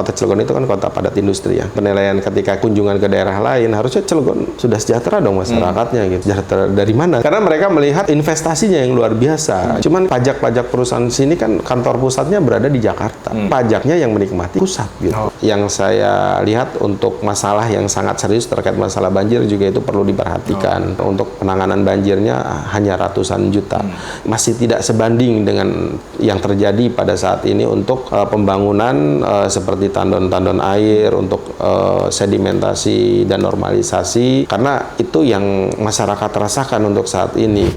kota Cilegon itu kan kota padat industri ya. Penilaian ketika kunjungan ke daerah lain, harusnya Cilegon sudah sejahtera dong masyarakatnya gitu. Sejahtera dari mana? Karena mereka melihat investasinya yang luar biasa. Cuman pajak-pajak perusahaan sini kan kantor pusatnya berada di Jakarta. Pajaknya yang menikmati pusat gitu. Yang saya lihat untuk masalah yang sangat serius terkait masalah banjir juga itu perlu diperhatikan. Untuk penanganan banjirnya hanya ratusan juta. Masih tidak sebanding dengan yang terjadi pada saat ini untuk pembangunan seperti tandon-tandon air, untuk sedimentasi dan normalisasi, karena itu yang masyarakat rasakan untuk saat ini.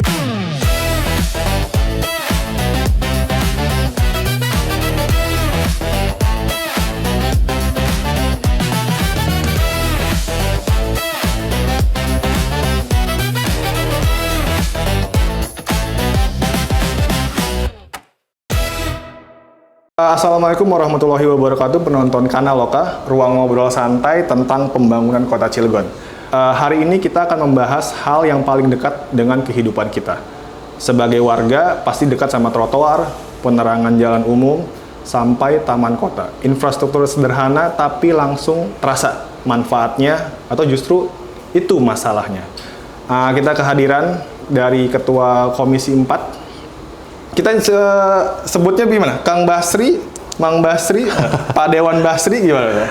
Assalamualaikum warahmatullahi wabarakatuh, penonton kanal Loka, ruang ngobrol santai tentang pembangunan kota Cilegon. Hari ini kita akan membahas hal yang paling dekat dengan kehidupan kita. Sebagai warga, pasti dekat sama trotoar, penerangan jalan umum, sampai taman kota. Infrastruktur sederhana tapi langsung terasa manfaatnya, atau justru itu masalahnya. Kita kehadiran dari Ketua Komisi 4. Kita sebutnya gimana? Kang Basri, Mang Basri, Pak Dewan Basri gimana ya?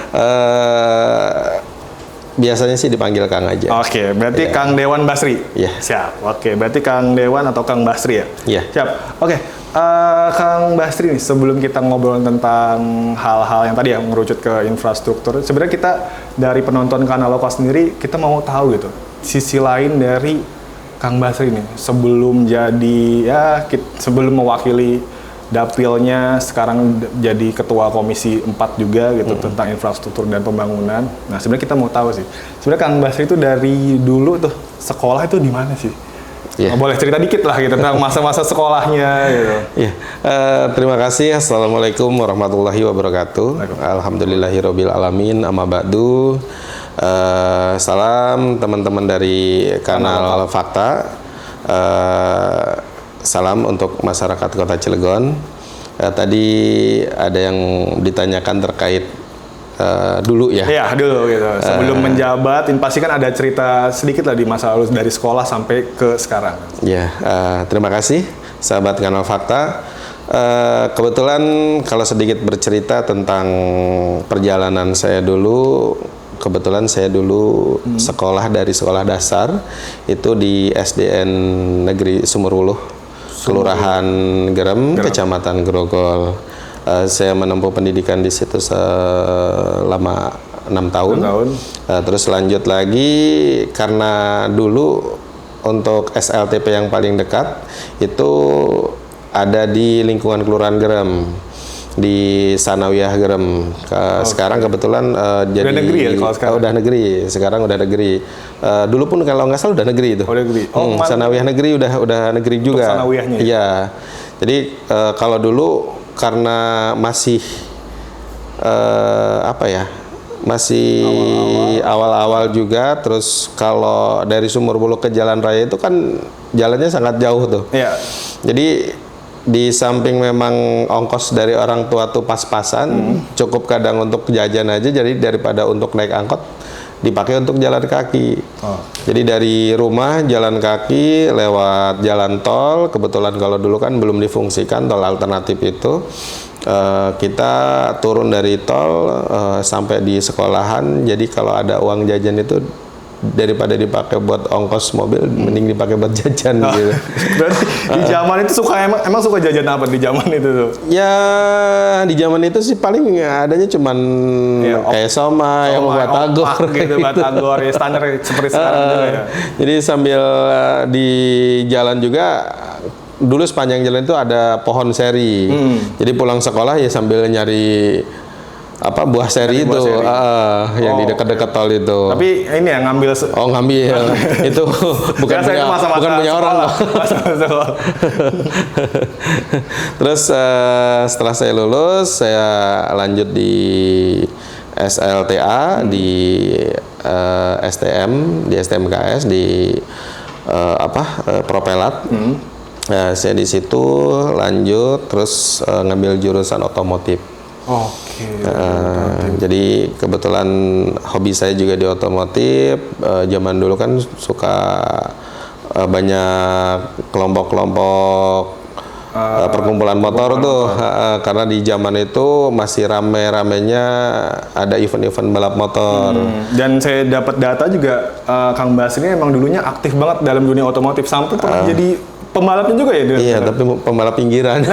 Biasanya sih dipanggil Kang aja. Oke, berarti Kang Dewan Basri. Iya. Siap. Oke, berarti Kang Dewan atau Kang Basri ya? Iya. Siap. Oke, Kang Basri nih, sebelum kita ngobrol tentang hal-hal yang tadi yang merucut ke infrastruktur, sebenarnya kita dari penonton kanal Loka sendiri, kita mau tahu gitu, sisi lain dari Kang Basri nih, sebelum sebelum mewakili dapilnya, sekarang jadi Ketua Komisi 4 juga gitu, tentang infrastruktur dan pembangunan. Nah, sebenarnya kita mau tahu sih, sebenarnya Kang Basri itu dari dulu tuh sekolah itu di mana sih? Yeah. Boleh cerita dikit lah gitu tentang masa-masa sekolahnya gitu. Terima kasih. Assalamualaikum warahmatullahi wabarakatuh. Alhamdulillahirabbil alamin, amma ba'du. Salam teman-teman dari kanal Fakta. Salam untuk masyarakat Kota Cilegon. Tadi ada yang ditanyakan terkait dulu ya. Iya, dulu gitu. Sebelum menjabat, pasti kan ada cerita sedikit lah di masa lalu dari sekolah sampai ke sekarang. Ya, terima kasih sahabat kanal Fakta. Kebetulan kalau sedikit bercerita tentang perjalanan saya dulu. Kebetulan saya dulu sekolah dari sekolah dasar itu di SDN Negeri Sumberwuluh, Kelurahan Gerem, Kecamatan Grogol. Saya menempuh pendidikan di situ selama 6 tahun. Terus lanjut lagi karena dulu untuk SLTP yang paling dekat itu ada di lingkungan Kelurahan Gerem, di Sanawiyah Gerem. Sekarang kebetulan jadi udah negeri ya kalau sekarang? Udah negeri, sekarang udah negeri. Dulu pun kalau nggak salah udah negeri itu. Oh, negeri. Sanawiyah negeri udah negeri juga. Sanawiyahnya. Iya. Jadi kalau dulu karena masih masih awal-awal juga, terus kalau dari Sumberwuluh ke Jalan Raya itu kan jalannya sangat jauh tuh. Iya. Jadi di samping memang ongkos dari orang tua tuh pas-pasan, cukup kadang untuk jajan aja, jadi daripada untuk naik angkot dipakai untuk jalan kaki. Jadi dari rumah jalan kaki lewat jalan tol. Kebetulan kalau dulu kan belum difungsikan tol alternatif itu, kita turun dari tol sampai di sekolahan. Jadi kalau ada uang jajan itu daripada dipakai buat ongkos mobil, mending dipakai buat jajan gitu. Berarti di zaman itu emang suka jajan apa di zaman itu tuh? Ya di zaman itu sih paling adanya cuman kayak somai, batagor gitu, batagor ya standar seperti sekarang juga ya. Jadi sambil di jalan juga dulu sepanjang jalan itu ada pohon seri. Jadi pulang sekolah ya sambil nyari buah seri itu, yang di dekat-dekat tol itu. Tapi ini ya ngambil. Ngambil. Itu bukan punya orang. Terus setelah saya lulus, saya lanjut di SLTA, di STM, di STMKS, di Propelat. Saya di situ lanjut, terus ngambil jurusan otomotif. Oke. Jadi kebetulan hobi saya juga di otomotif. Zaman dulu kan suka banyak kelompok-kelompok perkumpulan motor tuh, karena di zaman itu masih rame-ramenya ada event-event balap motor. Dan saya dapat data juga, Kang Bas ini emang dulunya aktif banget dalam dunia otomotif sampai pernah jadi pembalapnya juga ya? Iya, tapi pembalap pinggiran.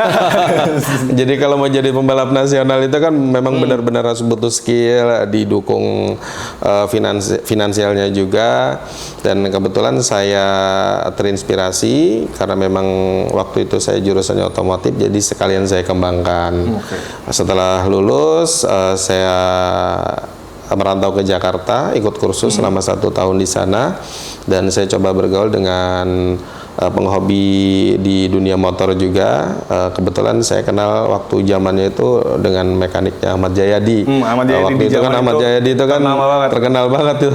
Jadi kalau mau jadi pembalap nasional itu kan memang benar-benar harus butuh skill, didukung finansialnya juga. Dan kebetulan saya terinspirasi karena memang waktu itu saya jurusannya otomotif, jadi sekalian saya kembangkan. Setelah lulus, saya merantau ke Jakarta, ikut kursus selama 1 tahun di sana, dan saya coba bergaul dengan penghobi di dunia motor juga. Kebetulan saya kenal waktu zamannya itu dengan mekaniknya Ahmad Jayadi. Waktu itu kan Ahmad Jayadi itu kan terkenal banget tuh.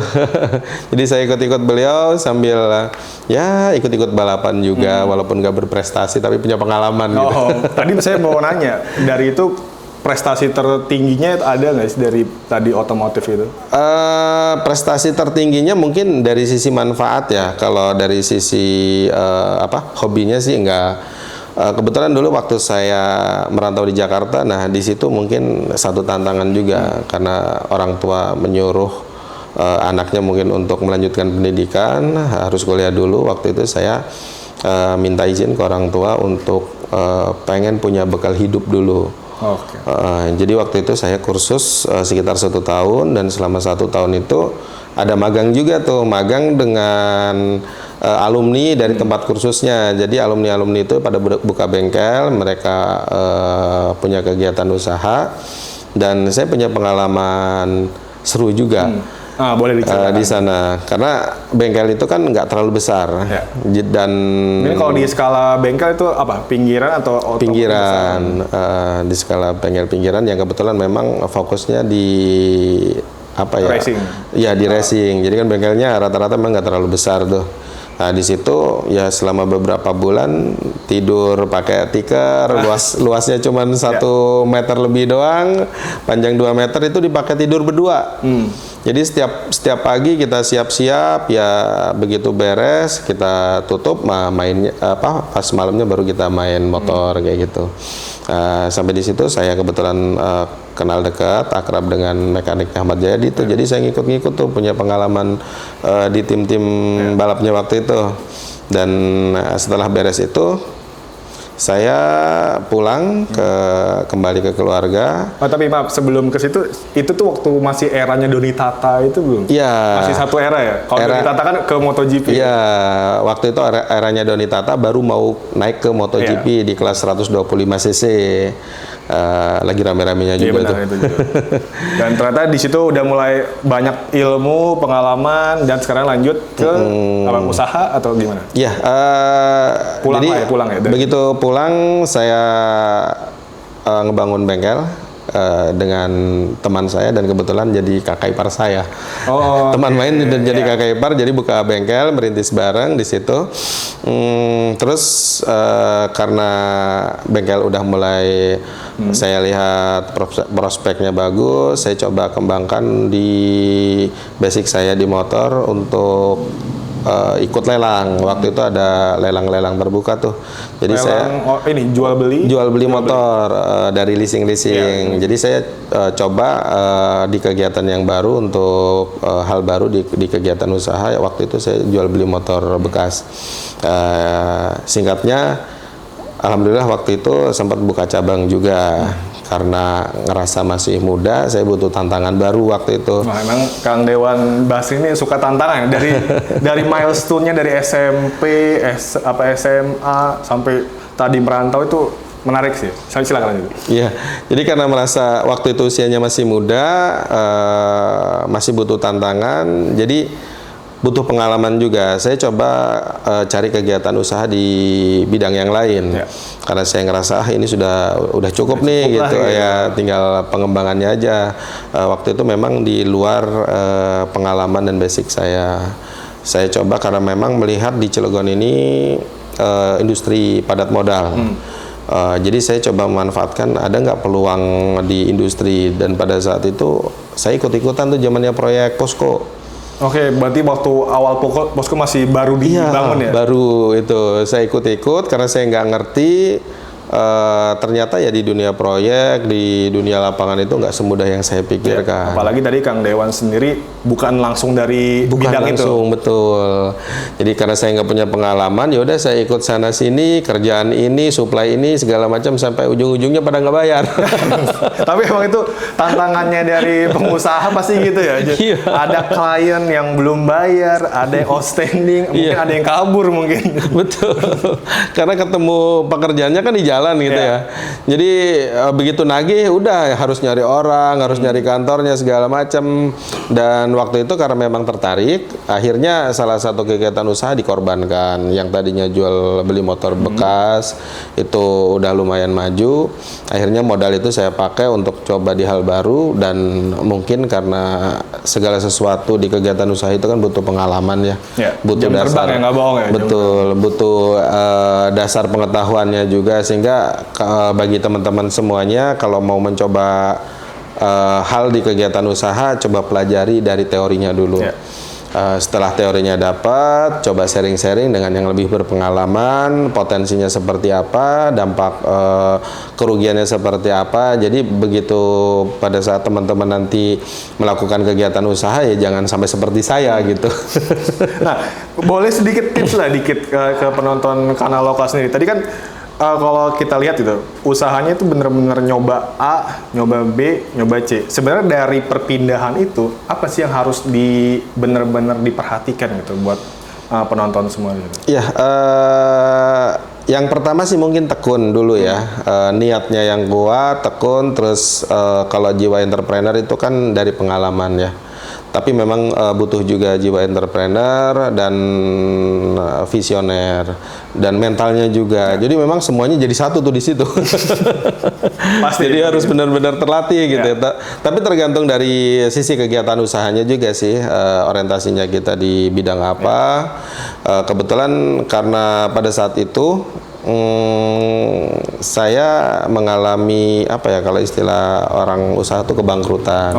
Jadi saya ikut-ikut beliau sambil ya ikut-ikut balapan juga, walaupun nggak berprestasi tapi punya pengalaman gitu. Tadi saya mau nanya, dari itu prestasi tertingginya ada nggak sih dari tadi otomotif itu? Prestasi tertingginya mungkin dari sisi manfaat ya. Kalau dari sisi hobinya sih enggak. Kebetulan dulu waktu saya merantau di Jakarta, nah di situ mungkin satu tantangan juga karena orang tua menyuruh anaknya mungkin untuk melanjutkan pendidikan, harus kuliah dulu. Waktu itu saya minta izin ke orang tua untuk pengen punya bekal hidup dulu. Jadi waktu itu saya kursus sekitar 1 tahun, dan selama 1 tahun itu ada magang juga tuh, magang dengan alumni dari tempat kursusnya. Jadi alumni-alumni itu pada buka bengkel, mereka punya kegiatan usaha, dan saya punya pengalaman seru juga. Boleh diceritakan di sana, karena bengkel itu kan nggak terlalu besar, dan ini kalau di skala bengkel itu apa, pinggiran atau pinggiran, di skala bengkel pinggiran yang kebetulan memang fokusnya di racing. Ya di racing. Jadi kan bengkelnya rata-rata memang nggak terlalu besar tuh. Nah di situ ya selama beberapa bulan tidur pakai tikar, luasnya cuma 1 meter lebih doang, panjang 2 meter, itu dipakai tidur berdua. Jadi setiap pagi kita siap-siap, ya begitu beres kita tutup, mainnya pas malamnya baru kita main motor kayak gitu. Sampai di situ saya kebetulan kenal dekat, akrab dengan mekanik Ahmad Jayadi itu. Jadi saya ngikut-ngikut tuh, punya pengalaman di tim-tim balapnya waktu itu. Dan setelah beres itu saya pulang kembali ke keluarga. Tapi maaf, sebelum ke situ, itu tuh waktu masih eranya Doni Tata itu belum? Iya. Masih satu era ya? Kalau Doni Tata kan ke MotoGP. Iya, waktu itu eranya Doni Tata baru mau naik ke MotoGP di kelas 125 cc. Lagi rame-ramenya juga tuh. Itu juga. Dan ternyata di situ udah mulai banyak ilmu, pengalaman, dan sekarang lanjut ke usaha atau gimana? Iya, pulang ya. Begitu pulang saya ngebangun bengkel dengan teman saya, dan kebetulan jadi kakak ipar saya. Teman main dan jadi kakak ipar, jadi buka bengkel, merintis bareng di situ. Terus karena bengkel udah mulai saya lihat prospeknya bagus, saya coba kembangkan di basic saya di motor untuk ikut lelang. Waktu itu ada lelang-lelang terbuka tuh. Jadi ini jual beli motor dari leasing. Jadi saya coba di kegiatan yang baru, untuk hal baru di kegiatan usaha. Waktu itu saya jual beli motor bekas. Singkatnya, alhamdulillah waktu itu sempat buka cabang juga. Karena ngerasa masih muda, saya butuh tantangan baru waktu itu. Emang Kang Dewan Basri ini suka tantangan dari milestone-nya dari SMP, SMA sampai tadi merantau, itu menarik sih. Silakan lanjut. Iya, jadi karena merasa waktu itu usianya masih muda, masih butuh tantangan, jadi butuh pengalaman juga. Saya coba cari kegiatan usaha di bidang yang lain. Karena saya ngerasa ini udah cukup nih gitu ya, tinggal pengembangannya aja. Waktu itu memang di luar pengalaman dan basic saya. Saya coba karena memang melihat di Cilegon ini industri padat modal. Jadi saya coba memanfaatkan ada nggak peluang di industri, dan pada saat itu saya ikut-ikutan tuh zamannya proyek Posko. Oke, berarti waktu awal Posko masih baru dibangun ya? Baru itu saya ikut-ikut karena saya nggak ngerti. Ternyata ya di dunia proyek, di dunia lapangan itu nggak semudah yang saya pikirkan. Apalagi tadi Kang Dewan sendiri bukan langsung dari bidang langsung, itu. Betul. Jadi karena saya nggak punya pengalaman, ya udah saya ikut sana sini, kerjaan ini, supply ini, segala macam sampai ujung-ujungnya pada nggak bayar. Tapi emang itu tantangannya dari pengusaha pasti gitu ya. Iya. Ada klien yang belum bayar, ada yang outstanding, mungkin ada yang kabur mungkin. Betul. Karena ketemu pekerjaannya kan di jalan gitu ya. Jadi begitu nagih udah harus nyari orang, harus nyari kantornya segala macam. Dan waktu itu karena memang tertarik, akhirnya salah satu kegiatan usaha dikorbankan. Yang tadinya jual beli motor bekas itu udah lumayan maju. Akhirnya modal itu saya pakai untuk coba di hal baru, dan mungkin karena segala sesuatu di kegiatan usaha itu kan butuh pengalaman ya. Butuh jam dasar. Terbang ya, nggak bohong ya. Betul, butuh dasar pengetahuannya juga, sehingga bagi teman-teman semuanya kalau mau mencoba hal di kegiatan usaha, coba pelajari dari teorinya dulu. Setelah teorinya dapat, coba sharing-sharing dengan yang lebih berpengalaman, potensinya seperti apa, dampak kerugiannya seperti apa. Jadi begitu pada saat teman-teman nanti melakukan kegiatan usaha, ya jangan sampai seperti saya gitu. Nah, boleh sedikit tips lah dikit ke penonton kanal lokal sendiri. Tadi kan kalau kita lihat itu usahanya itu bener-bener nyoba A, nyoba B, nyoba C. Sebenarnya dari perpindahan itu apa sih yang harus bener-bener diperhatikan gitu buat penonton semua gitu? Iya, yang pertama sih mungkin tekun dulu ya, niatnya yang kuat, tekun. Terus kalau jiwa entrepreneur itu kan dari pengalaman ya. Tapi memang butuh juga jiwa entrepreneur dan visioner dan mentalnya juga. Jadi memang semuanya jadi satu tuh di situ. Pasti. Jadi harus benar-benar terlatih gitu. Tapi tergantung dari sisi kegiatan usahanya juga sih, orientasinya kita di bidang apa. Kebetulan karena pada saat itu saya mengalami apa ya, kalau istilah orang usaha tuh kebangkrutan.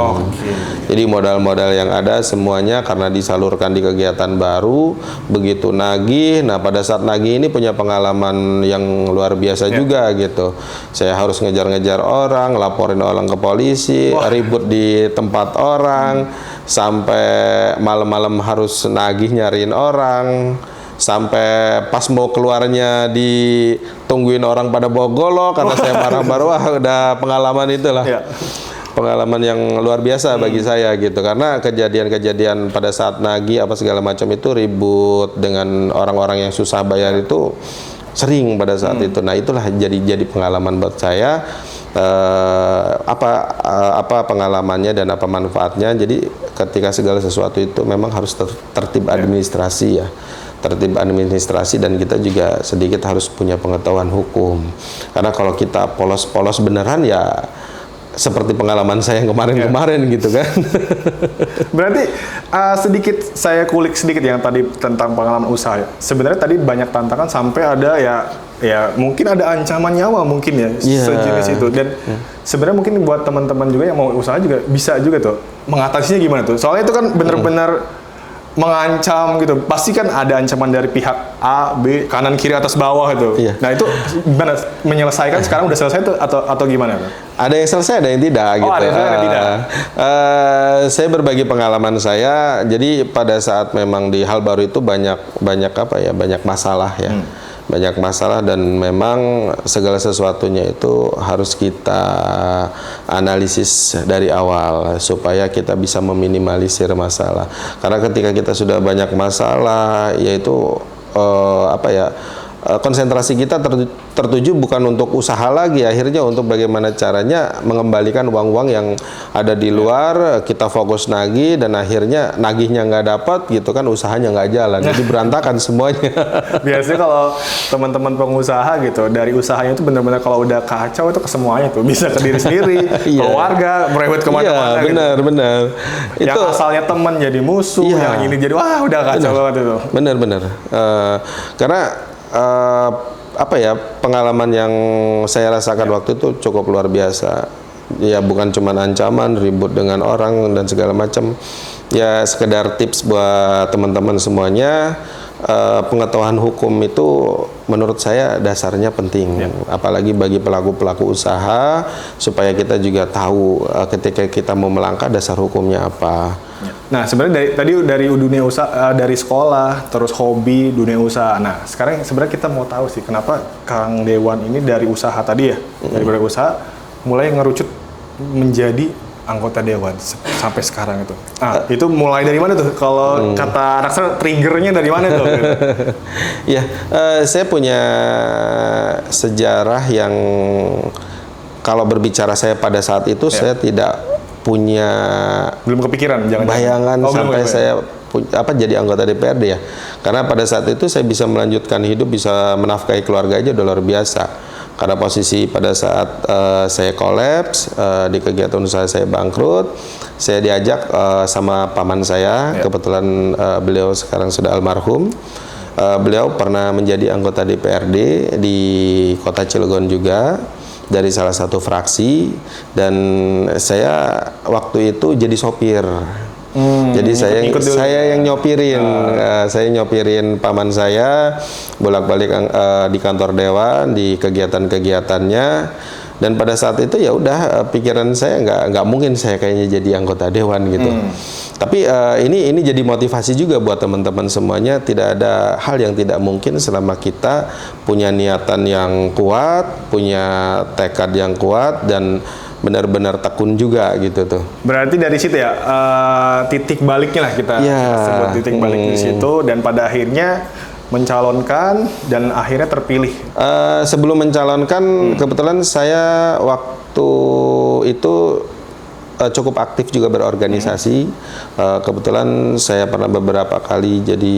Jadi modal-modal yang ada semuanya karena disalurkan di kegiatan baru, begitu nagih. Nah pada saat nagih ini punya pengalaman yang luar biasa juga gitu. Saya harus ngejar-ngejar orang, laporin orang ke polisi, ribut di tempat orang, sampai malam-malam harus nagih nyariin orang. Sampai pas mau keluarnya ditungguin orang pada bawa golok karena saya marah-marah. Wah udah pengalaman itulah. Pengalaman yang luar biasa bagi saya gitu, karena kejadian-kejadian pada saat nagih apa segala macam itu ribut dengan orang-orang yang susah bayar itu sering pada saat itu. Nah itulah jadi pengalaman buat saya. Apa pengalamannya dan apa manfaatnya. Jadi ketika segala sesuatu itu memang harus tertib administrasi ya. Tertib administrasi, dan kita juga sedikit harus punya pengetahuan hukum. Karena kalau kita polos-polos beneran ya seperti pengalaman saya yang kemarin-kemarin gitu kan. Berarti sedikit saya kulik sedikit yang tadi tentang pengalaman usaha. Sebenarnya tadi banyak tantangan sampai ada ya mungkin ada ancaman nyawa mungkin ya sejenis itu. Dan sebenarnya mungkin buat teman-teman juga yang mau usaha juga bisa juga tuh mengatasinya gimana tuh. Soalnya itu kan bener-bener mengancam gitu, pasti kan ada ancaman dari pihak A, B, kanan, kiri, atas, bawah gitu. Nah itu gimana menyelesaikan? Sekarang udah selesai tuh atau gimana? Ada yang selesai, ada yang tidak gitu. Ada yang selesai, ada yang tidak. Saya berbagi pengalaman saya. Jadi pada saat memang di hal baru itu banyak masalah ya. Banyak masalah, dan memang segala sesuatunya itu harus kita analisis dari awal supaya kita bisa meminimalisir masalah. Karena ketika kita sudah banyak masalah, yaitu konsentrasi kita tertuju bukan untuk usaha lagi, akhirnya untuk bagaimana caranya mengembalikan uang-uang yang ada di luar. Kita fokus nagih, dan akhirnya nagihnya nggak dapat gitu kan, usahanya nggak jalan, jadi berantakan semuanya. Biasanya kalau teman-teman pengusaha gitu, dari usahanya itu benar-benar kalau udah kacau itu ke semuanya tuh, bisa ke diri sendiri, keluarga, merewet kemana-mana. Benar. Yang itu asalnya teman jadi musuh, yang ini jadi wah udah kacau banget itu. Benar. Karena apa ya, pengalaman yang saya rasakan waktu itu cukup luar biasa. Ya bukan cuma ancaman, ribut dengan orang dan segala macam. Ya sekedar tips buat teman-teman semuanya, pengetahuan hukum itu menurut saya dasarnya penting, apalagi bagi pelaku-pelaku usaha, supaya kita juga tahu ketika kita mau melangkah dasar hukumnya apa. Nah, sebenarnya dari dunia usaha, dari sekolah, terus hobi, dunia usaha. Nah, sekarang sebenarnya kita mau tahu sih kenapa Kang Dewan ini dari usaha tadi ya, dari usaha mulai ngerucut menjadi anggota dewan sampai sekarang itu. Ah, itu mulai dari mana tuh? Kalau kata anak saya, triggernya dari mana tuh? Ya, saya punya sejarah yang kalau berbicara saya pada saat itu saya tidak punya Belum kepikiran, jangan bayangan sampai belum saya jadi anggota DPRD ya. Karena pada saat itu saya bisa melanjutkan hidup, bisa menafkahi keluarga aja udah luar biasa. Karena posisi pada saat saya kolaps, di kegiatan usaha saya bangkrut, saya diajak sama paman saya, kebetulan beliau sekarang sudah almarhum. Beliau pernah menjadi anggota DPRD di Kota Cilegon juga, dari salah satu fraksi, dan saya waktu itu jadi sopir. Jadi saya yang nyopirin, saya nyopirin paman saya bolak-balik di kantor dewan, di kegiatan-kegiatannya, dan pada saat itu ya udah pikiran saya nggak mungkin saya kayaknya jadi anggota dewan gitu. Tapi ini jadi motivasi juga buat teman-teman semuanya, tidak ada hal yang tidak mungkin selama kita punya niatan yang kuat, punya tekad yang kuat, dan benar-benar tekun juga gitu tuh. Berarti dari situ ya titik baliknya lah kita sebut titik balik di situ, dan pada akhirnya mencalonkan dan akhirnya terpilih. Sebelum mencalonkan, kebetulan saya waktu itu cukup aktif juga berorganisasi. Kebetulan saya pernah beberapa kali jadi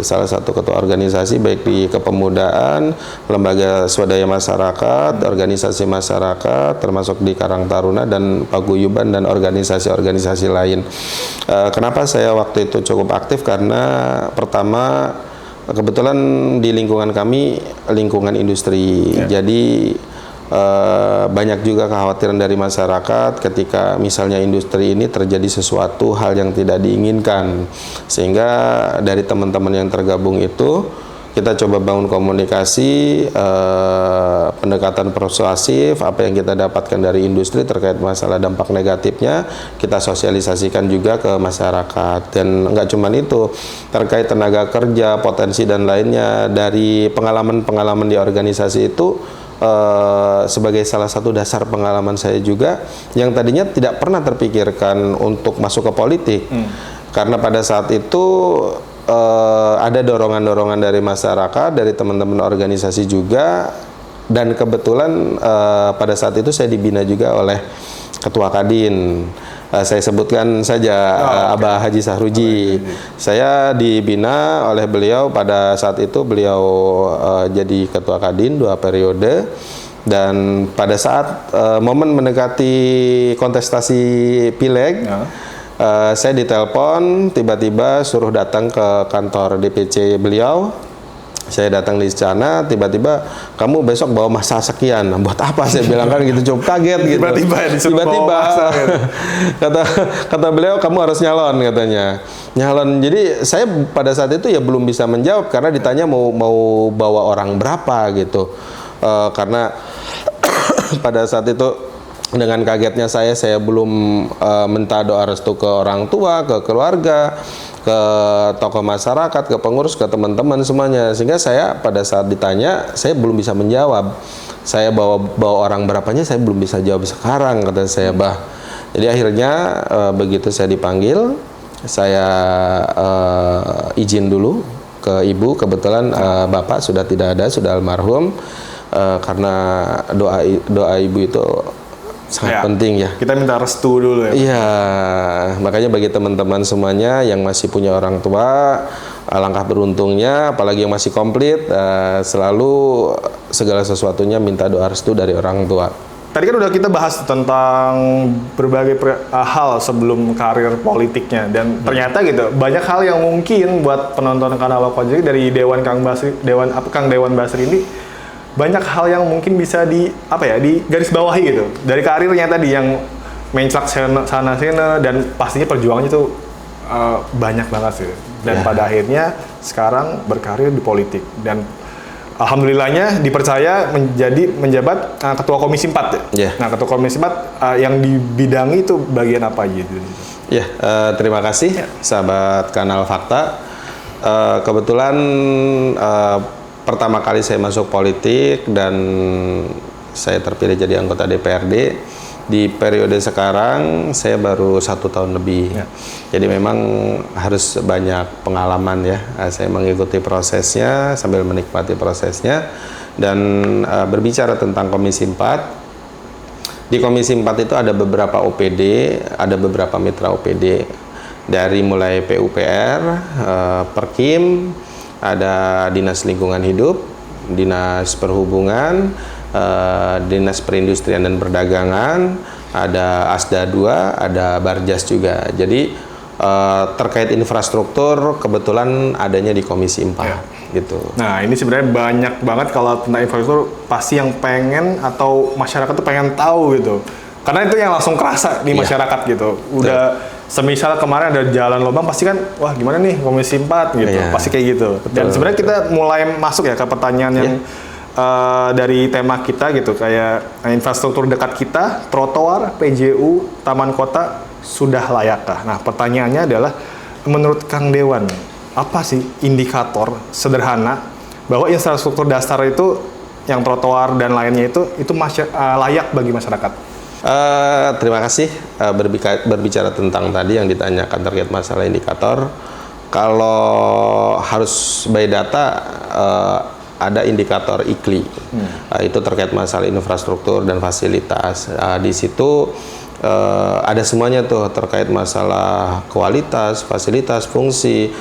salah satu ketua organisasi, baik di kepemudaan, lembaga swadaya masyarakat, organisasi masyarakat, termasuk di Karang Taruna dan paguyuban dan organisasi-organisasi lain. Kenapa saya waktu itu cukup aktif? Karena pertama, kebetulan di lingkungan kami lingkungan industri, jadi banyak juga kekhawatiran dari masyarakat ketika misalnya industri ini terjadi sesuatu hal yang tidak diinginkan, sehingga dari teman-teman yang tergabung itu kita coba bangun komunikasi, pendekatan persuasif, apa yang kita dapatkan dari industri terkait masalah dampak negatifnya kita sosialisasikan juga ke masyarakat. Dan nggak cuma itu, terkait tenaga kerja, potensi dan lainnya, dari pengalaman-pengalaman di organisasi itu sebagai salah satu dasar pengalaman saya juga yang tadinya tidak pernah terpikirkan untuk masuk ke politik, karena pada saat itu ada dorongan-dorongan dari masyarakat, dari teman-teman organisasi juga, dan kebetulan pada saat itu saya dibina juga oleh Ketua Kadin. Saya sebutkan saja Abah Haji Sahruji. Saya dibina oleh beliau pada saat itu, beliau jadi Ketua Kadin 2 periode, dan pada saat momen mendekati kontestasi pileg, saya ditelepon, tiba-tiba suruh datang ke kantor DPC beliau. Saya datang di sana, tiba-tiba kamu besok bawa masa sekian. Buat apa, saya bilang kan gitu, cukup kaget gitu. Tiba-tiba kata beliau, kamu harus nyalon katanya. Nyalon. Jadi saya pada saat itu ya belum bisa menjawab karena ditanya mau bawa orang berapa gitu. Karena pada saat itu dengan kagetnya saya belum minta doa restu ke orang tua, ke keluarga, ke tokoh masyarakat, ke pengurus, ke teman-teman semuanya, sehingga saya pada saat ditanya saya belum bisa menjawab. Saya bawa orang berapanya saya belum bisa jawab sekarang, kata saya, Bah. Jadi akhirnya begitu saya dipanggil, saya izin dulu ke ibu. Kebetulan bapak sudah tidak ada, sudah almarhum. Karena doa ibu itu sangat penting ya. Kita minta restu dulu ya. Iya, makanya bagi teman-teman semuanya yang masih punya orang tua, alangkah beruntungnya, apalagi yang masih komplit, selalu segala sesuatunya minta doa restu dari orang tua. Tadi kan udah kita bahas tentang berbagai hal sebelum karir politiknya, dan ternyata gitu banyak hal yang mungkin buat penonton kanal Lokal jadi dari Dewan Kang Basri, Kang Dewan Basri ini banyak hal yang mungkin bisa di garis bawahi gitu. Dari karirnya tadi yang menclak sana sini dan pastinya perjuangannya itu banyak banget sih. Dan pada akhirnya sekarang berkarir di politik dan alhamdulillahnya dipercaya menjabat ketua komisi 4 ya. Nah, ketua komisi 4 yang dibidangi itu bagian apa aja gitu. Ya, terima kasih sahabat Kanal Fakta. Kebetulan pertama kali saya masuk politik dan saya terpilih jadi anggota DPRD. Di periode sekarang saya baru 1 tahun lebih. Jadi memang harus banyak pengalaman ya. Saya mengikuti prosesnya sambil menikmati prosesnya dan berbicara tentang Komisi 4. Di Komisi 4 itu ada beberapa OPD, ada beberapa mitra OPD. Dari mulai PUPR, Perkim, ada Dinas Lingkungan Hidup, Dinas Perhubungan, Dinas Perindustrian dan Perdagangan, ada ASDA 2, ada Barjas juga. Jadi terkait infrastruktur kebetulan adanya di Komisi 4 gitu. Nah, ini sebenarnya banyak banget kalau tentang infrastruktur pasti yang pengen atau masyarakat tuh pengen tahu gitu. Karena itu yang langsung kerasa di masyarakat gitu. Udah semisal kemarin ada jalan lubang pasti kan wah gimana nih Komisi 4 gitu. Pasti kayak gitu. Dan sebenarnya kita mulai masuk ya ke pertanyaan yang dari tema kita gitu, kayak infrastruktur dekat kita, trotoar, PJU, taman kota sudah layakkah? Nah, pertanyaannya adalah menurut Kang Dewan, apa sih indikator sederhana bahwa infrastruktur dasar itu yang trotoar dan lainnya itu layak bagi masyarakat? Terima kasih berbicara tentang tadi yang ditanyakan terkait masalah indikator. Kalau harus by data ada indikator IKLI, itu terkait masalah infrastruktur dan fasilitas. Di situ ada semuanya tuh terkait masalah kualitas, fasilitas, fungsi,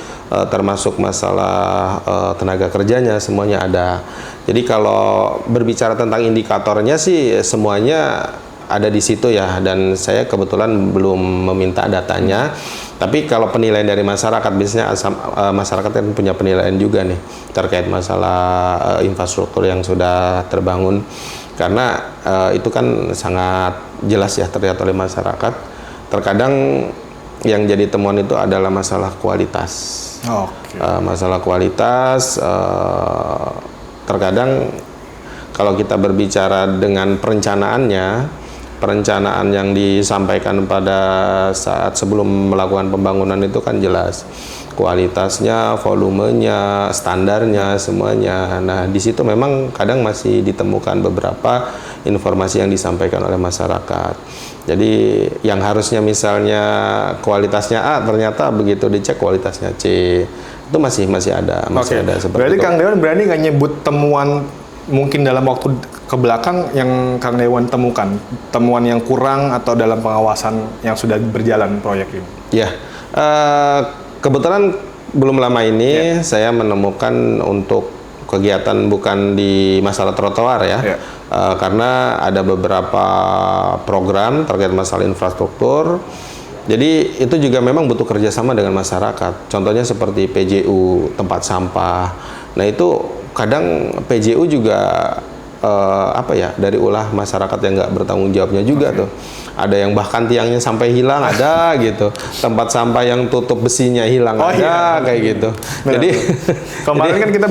termasuk masalah tenaga kerjanya, semuanya ada. Jadi kalau berbicara tentang indikatornya sih semuanya ada di situ ya, dan saya kebetulan belum meminta datanya. Tapi kalau penilaian dari masyarakat, biasanya masyarakat kan punya penilaian juga nih terkait masalah infrastruktur yang sudah terbangun, karena itu kan sangat jelas ya terlihat oleh masyarakat. Terkadang yang jadi temuan itu adalah masalah kualitas. Masalah kualitas, terkadang kalau kita berbicara dengan perencanaan yang disampaikan pada saat sebelum melakukan pembangunan itu kan jelas kualitasnya, volumenya, standarnya, semuanya. Nah, di situ memang kadang masih ditemukan beberapa informasi yang disampaikan oleh masyarakat. Jadi yang harusnya misalnya kualitasnya A, ternyata begitu dicek kualitasnya C. Itu masih ada seperti Berarti itu. Kang Dewan berani nggak nyebut temuan mungkin dalam waktu ke belakang yang Kang Dewan temukan, temuan yang kurang atau dalam pengawasan yang sudah berjalan proyek ini? Ya, kebetulan belum lama ini saya menemukan untuk kegiatan bukan di masalah trotoar ya, karena ada beberapa program terkait masalah infrastruktur. Jadi itu juga memang butuh kerjasama dengan masyarakat. Contohnya seperti PJU, tempat sampah. Nah itu kadang PJU juga dari ulah masyarakat yang nggak bertanggung jawabnya juga tuh. Ada yang bahkan tiangnya sampai hilang ada gitu. Tempat sampah yang tutup besinya hilang kayak gitu. Benar. Jadi kemarin kan kita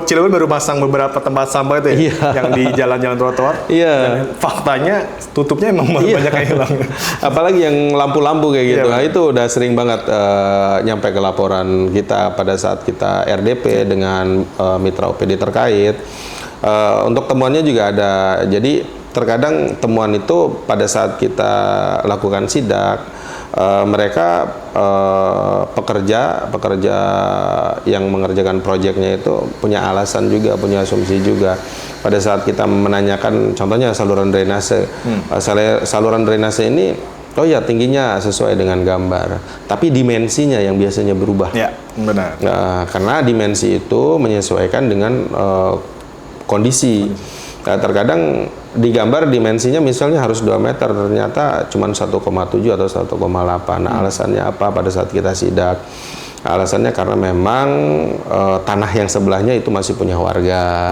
Cilegon baru pasang beberapa tempat sampah itu ya, yang di jalan-jalan trotoar. Dan faktanya tutupnya emang banyak yang hilang. Apalagi yang lampu-lampu kayak gitu. Nah, itu udah sering banget nyampe ke laporan kita pada saat kita RDP dengan mitra OPD terkait. Untuk temuannya juga ada. Jadi terkadang temuan itu pada saat kita lakukan sidak, mereka pekerja yang mengerjakan proyeknya itu punya alasan juga, punya asumsi juga. Pada saat kita menanyakan, contohnya saluran drainase, saluran drainase ini, oh ya tingginya sesuai dengan gambar, tapi dimensinya yang biasanya berubah. Ya, benar. Nah, karena dimensi itu menyesuaikan dengan kondisi. Nah, terkadang digambar dimensinya misalnya harus 2 meter, ternyata cuma 1,7 atau 1,8. Nah, alasannya apa pada saat kita sidak? Alasannya karena memang tanah yang sebelahnya itu masih punya warga.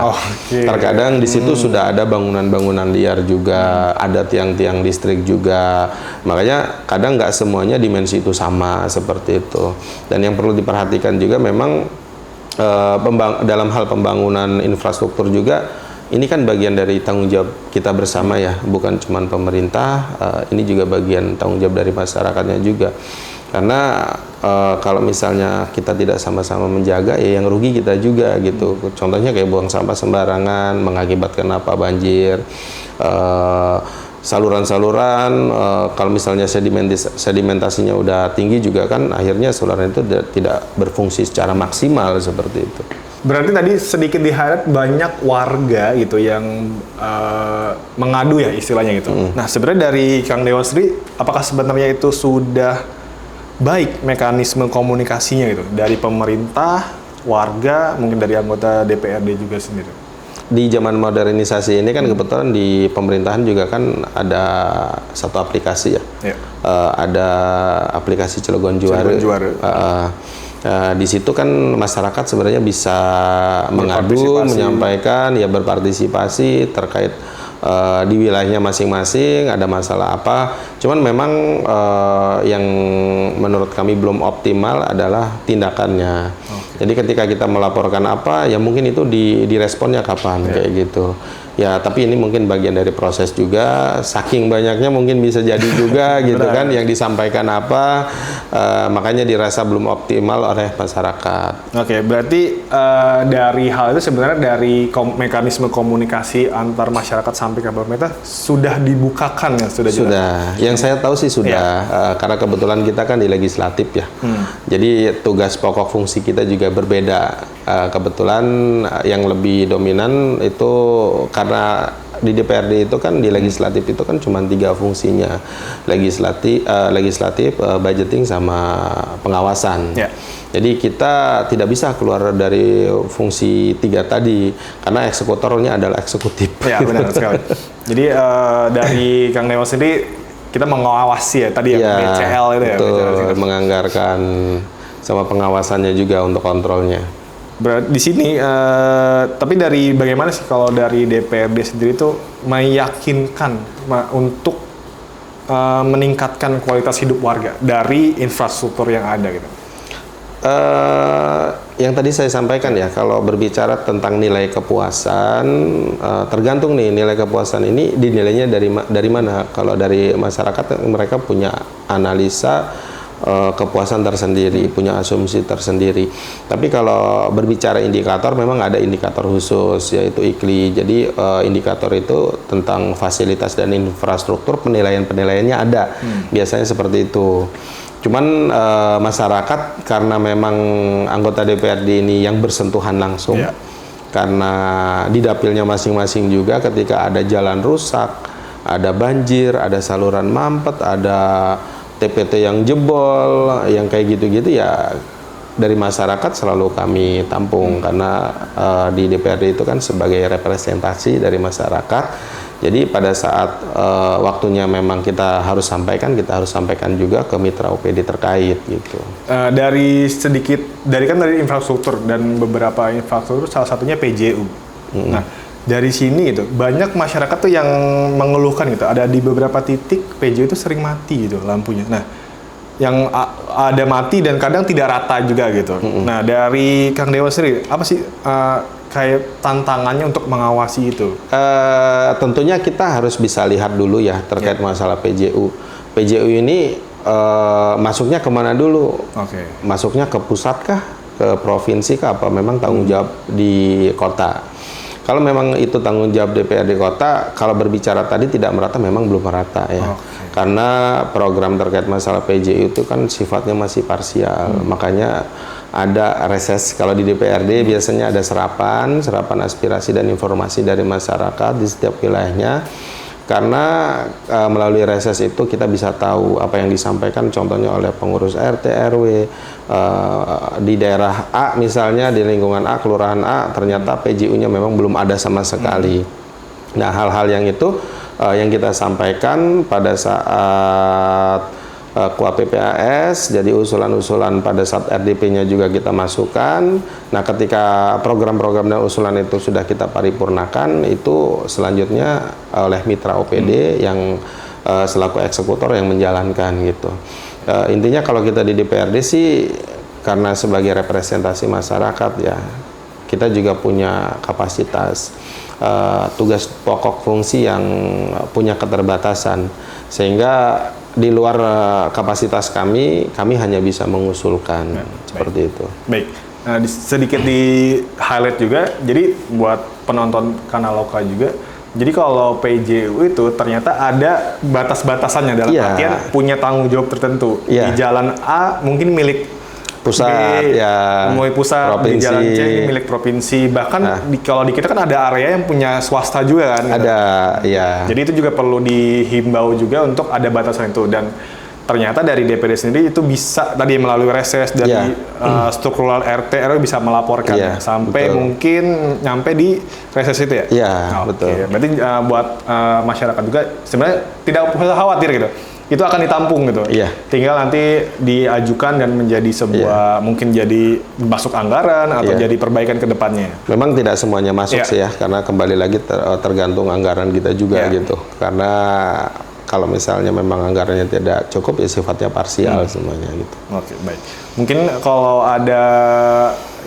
Terkadang di situ sudah ada bangunan-bangunan liar juga, ada tiang-tiang listrik juga. Makanya kadang nggak semuanya dimensi itu sama seperti itu. Dan yang perlu diperhatikan juga memang dalam hal pembangunan infrastruktur juga, ini kan bagian dari tanggung jawab kita bersama ya, bukan cuma pemerintah, ini juga bagian tanggung jawab dari masyarakatnya juga. Karena kalau misalnya kita tidak sama-sama menjaga, ya yang rugi kita juga gitu. Contohnya kayak buang sampah sembarangan, mengakibatkan apa, banjir, saluran-saluran, kalau misalnya sedimentasinya udah tinggi juga kan, akhirnya saluran itu tidak berfungsi secara maksimal seperti itu. Berarti tadi sedikit di-highlight banyak warga gitu yang mengadu ya istilahnya gitu. Nah sebenarnya dari Kang Dewa sendiri, apakah sebenarnya itu sudah baik mekanisme komunikasinya gitu dari pemerintah, warga, mungkin dari anggota DPRD juga sendiri? Di zaman modernisasi ini kan kebetulan di pemerintahan juga kan ada satu aplikasi ya. Ada aplikasi Cilegon Juara. Di situ kan masyarakat sebenarnya bisa mengadu, menyampaikan, ya berpartisipasi terkait di wilayahnya masing-masing ada masalah apa. Cuman memang yang menurut kami belum optimal adalah tindakannya. Jadi ketika kita melaporkan apa, ya mungkin itu diresponnya kapan kayak gitu. Ya, tapi ini mungkin bagian dari proses juga. Saking banyaknya mungkin bisa jadi juga gitu kan, yang disampaikan apa, makanya dirasa belum optimal oleh masyarakat. Oke, berarti dari hal itu sebenarnya dari mekanisme komunikasi antar masyarakat sampai ke pemerintah sudah dibukakan ya, sudah. Yang saya tahu sih sudah, karena kebetulan kita kan di legislatif ya. Jadi tugas pokok fungsi kita juga berbeda. Kebetulan yang lebih dominan itu karena di DPRD itu kan, di legislatif itu kan cuma 3 fungsinya, legislatif, budgeting sama pengawasan. Jadi kita tidak bisa keluar dari fungsi 3 tadi karena eksekutornya adalah eksekutif. Ya benar sekali. Jadi dari Kang Dewa sendiri kita mengawasi ya tadi ya, BCL itu ya. Betul, menganggarkan sama pengawasannya juga untuk kontrolnya. Berarti di sini, tapi dari bagaimana sih kalau dari DPRD sendiri itu meyakinkan untuk meningkatkan kualitas hidup warga dari infrastruktur yang ada gitu? Yang tadi saya sampaikan ya, kalau berbicara tentang nilai kepuasan, tergantung nih nilai kepuasan ini dinilainya dari mana. Kalau dari masyarakat mereka punya analisa kepuasan tersendiri, punya asumsi tersendiri. Tapi kalau berbicara indikator, memang ada indikator khusus yaitu IKLI. Jadi indikator itu tentang fasilitas dan infrastruktur, penilaiannya ada. Biasanya seperti itu. Cuman masyarakat karena memang anggota DPRD ini yang bersentuhan langsung, karena di dapilnya masing-masing juga ketika ada jalan rusak, ada banjir, ada saluran mampet, ada TPT yang jebol, yang kayak gitu-gitu ya dari masyarakat selalu kami tampung karena di DPRD itu kan sebagai representasi dari masyarakat. Jadi pada saat waktunya memang kita harus sampaikan juga ke mitra OPD terkait gitu. Dari infrastruktur dan beberapa infrastruktur, salah satunya PJU. Nah, dari sini itu banyak masyarakat tuh yang mengeluhkan gitu, ada di beberapa titik PJU itu sering mati gitu lampunya. Nah, yang ada mati dan kadang tidak rata juga gitu. Nah, dari Kang Dewa sendiri apa sih kayak tantangannya untuk mengawasi itu? Tentunya kita harus bisa lihat dulu ya terkait masalah PJU. PJU ini masuknya kemana dulu? Masuknya ke pusat kah? Ke provinsi kah? Apa memang tanggung jawab di kota? Kalau memang itu tanggung jawab DPRD kota, kalau berbicara tadi tidak merata, memang belum merata ya. Karena program terkait masalah PJU itu kan sifatnya masih parsial. Makanya ada reses. Kalau di DPRD biasanya ada serapan aspirasi dan informasi dari masyarakat di setiap wilayahnya. Karena melalui reses itu kita bisa tahu apa yang disampaikan contohnya oleh pengurus RT, RW, di daerah A misalnya, di lingkungan A, kelurahan A, ternyata PJU-nya memang belum ada sama sekali. Nah, hal-hal yang itu yang kita sampaikan pada saat KUA PPAS, jadi usulan-usulan pada saat RDP-nya juga kita masukkan. Nah, ketika program-program dan usulan itu sudah kita paripurnakan, itu selanjutnya oleh mitra OPD yang selaku eksekutor yang menjalankan gitu. Intinya kalau kita di DPRD sih, karena sebagai representasi masyarakat ya, kita juga punya kapasitas, tugas pokok fungsi yang punya keterbatasan, sehingga di luar kapasitas kami hanya bisa mengusulkan, seperti itu. Baik, nah, sedikit di highlight juga, jadi buat penonton kanal Loka juga, jadi kalau PJU itu ternyata ada batas-batasannya, dalam artian punya tanggung jawab tertentu. Di jalan A mungkin milik pusat, mulai pusat, provinsi. di jalan C milik provinsi, bahkan kalau di kita kan ada area yang punya swasta juga kan. Ada, ya. Jadi itu juga perlu dihimbau juga untuk ada batasan itu, dan ternyata dari DPD sendiri itu bisa tadi melalui reses dari struktural RT RW bisa melaporkan sampai mungkin nyampe di reses itu ya. Iya, betul. Berarti buat masyarakat juga sebenarnya tidak usah khawatir gitu. Itu akan ditampung gitu. Tinggal nanti diajukan dan menjadi sebuah mungkin jadi masuk anggaran atau jadi perbaikan ke depannya. Memang tidak semuanya masuk sih ya, karena kembali lagi tergantung anggaran kita juga gitu. Karena kalau misalnya memang anggarannya tidak cukup ya sifatnya parsial semuanya gitu. Oke, baik. Mungkin kalau ada